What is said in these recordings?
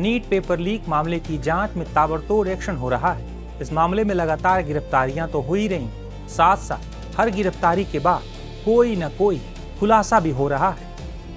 NEET paper leak मामले की जांच में ताबड़तोड़ एक्शन हो रहा है। इस मामले में लगातार गिरफ्तारियां तो हो ही रही, साथ साथ हर गिरफ्तारी के बाद कोई न कोई खुलासा भी हो रहा है।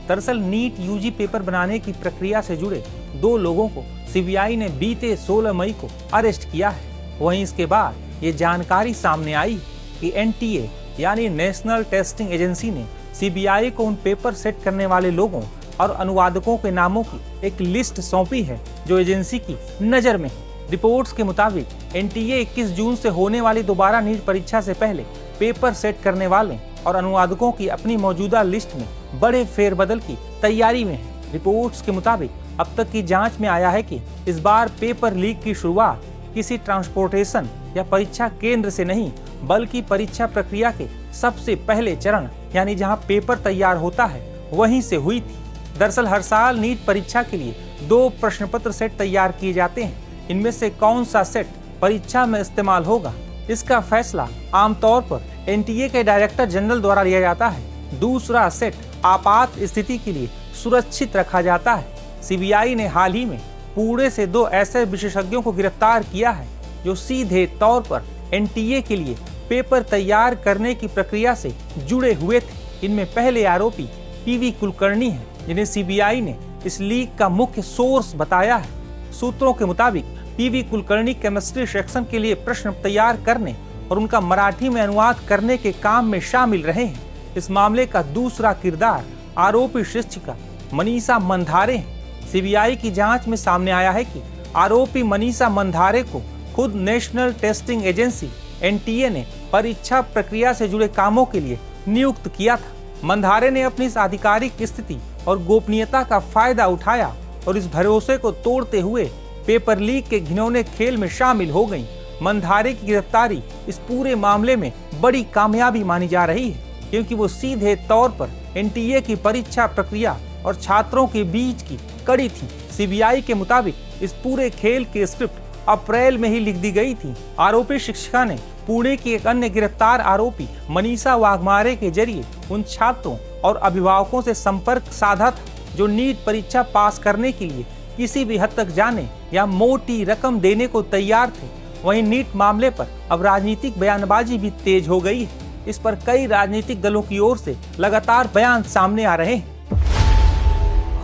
दरअसल नीट यूजी पेपर बनाने की प्रक्रिया से जुड़े 2 लोगों को सीबीआई ने बीते 16 मई को अरेस्ट किया है। वहीं इसके बाद ये जानकारी सामने आई कि एनटीए यानी नेशनल टेस्टिंग एजेंसी ने सीबीआई को उन पेपर सेट करने वाले लोगों और अनुवादकों के नामों की एक लिस्ट सौंपी है जो एजेंसी की नजर में है। रिपोर्ट्स के मुताबिक एनटीए 21 जून से होने वाली दोबारा नीट परीक्षा से पहले पेपर सेट करने वाले और अनुवादकों की अपनी मौजूदा लिस्ट में बड़े फेरबदल की तैयारी में है। रिपोर्ट्स के मुताबिक अब तक की जांच में आया है कि इस बार पेपर लीक की शुरुआत किसी ट्रांसपोर्टेशन या परीक्षा केंद्र से नहीं, बल्कि परीक्षा प्रक्रिया के सबसे पहले चरण यानी जहां पेपर तैयार होता है वहीं से हुई थी। दरअसल हर साल नीट परीक्षा के लिए 2 प्रश्न पत्र सेट तैयार किए जाते हैं। इनमें से कौन सा सेट परीक्षा में इस्तेमाल होगा, इसका फैसला आमतौर पर एनटीए के डायरेक्टर जनरल द्वारा लिया जाता है। दूसरा सेट आपात स्थिति के लिए सुरक्षित रखा जाता है। सीबीआई ने हाल ही में पुणे से 2 ऐसे विशेषज्ञों को गिरफ्तार किया है जो सीधे तौर पर एनटीए के लिए पेपर तैयार करने की प्रक्रिया से जुड़े हुए थे। इनमें पहले आरोपी पीवी कुलकर्णी है, जिन्हें सीबीआई ने इस लीक का मुख्य सोर्स बताया है। सूत्रों के मुताबिक पीवी कुलकर्णी केमिस्ट्री सेक्शन के लिए प्रश्न तैयार करने और उनका मराठी में अनुवाद करने के काम में शामिल रहे हैं। इस मामले का दूसरा किरदार आरोपी शिक्षिका मनीषा मंधारे है। सीबीआई की जांच में सामने आया है कि आरोपी मनीषा मंधारे को खुद नेशनल टेस्टिंग एजेंसी एनटीए ने परीक्षा प्रक्रिया से जुड़े कामों के लिए नियुक्त किया था। मंधारे ने अपनी इस आधिकारिक स्थिति और गोपनीयता का फायदा उठाया और इस भरोसे को तोड़ते हुए पेपर लीक के घिनौने खेल में शामिल हो गई। मंधारे की गिरफ्तारी इस पूरे मामले में बड़ी कामयाबी मानी जा रही है, क्योंकि वो सीधे तौर पर एनटीए की परीक्षा प्रक्रिया और छात्रों के बीच की कड़ी थी। सीबीआई के मुताबिक इस पूरे खेल की स्क्रिप्ट अप्रैल में ही लिख दी गई थी। आरोपी शिक्षिका ने पुणे की एक अन्य गिरफ्तार आरोपी मनीषा वाघमारे के जरिए उन छात्रों और अभिभावकों से संपर्क साधा था जो नीट परीक्षा पास करने के लिए किसी भी हद तक जाने या मोटी रकम देने को तैयार थे। वहीं नीट मामले पर अब राजनीतिक बयानबाजी भी तेज हो गई है। इस पर कई राजनीतिक दलों की ओर से लगातार बयान सामने आ रहे हैं।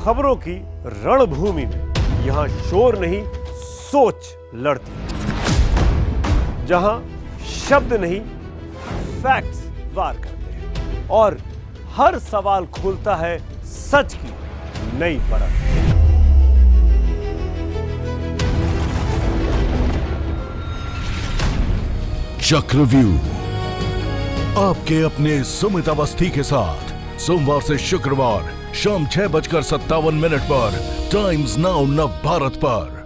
खबरों की रणभूमि में यहाँ शोर नहीं, सोच लड़ती है। जहां शब्द नहीं, फैक्ट्स वार करते हैं और हर सवाल खोलता है सच की नई परत। चक्रव्यूह आपके अपने सुमित अवस्थी के साथ सोमवार से शुक्रवार शाम 6:57 पर टाइम्स नाउ नव भारत पर।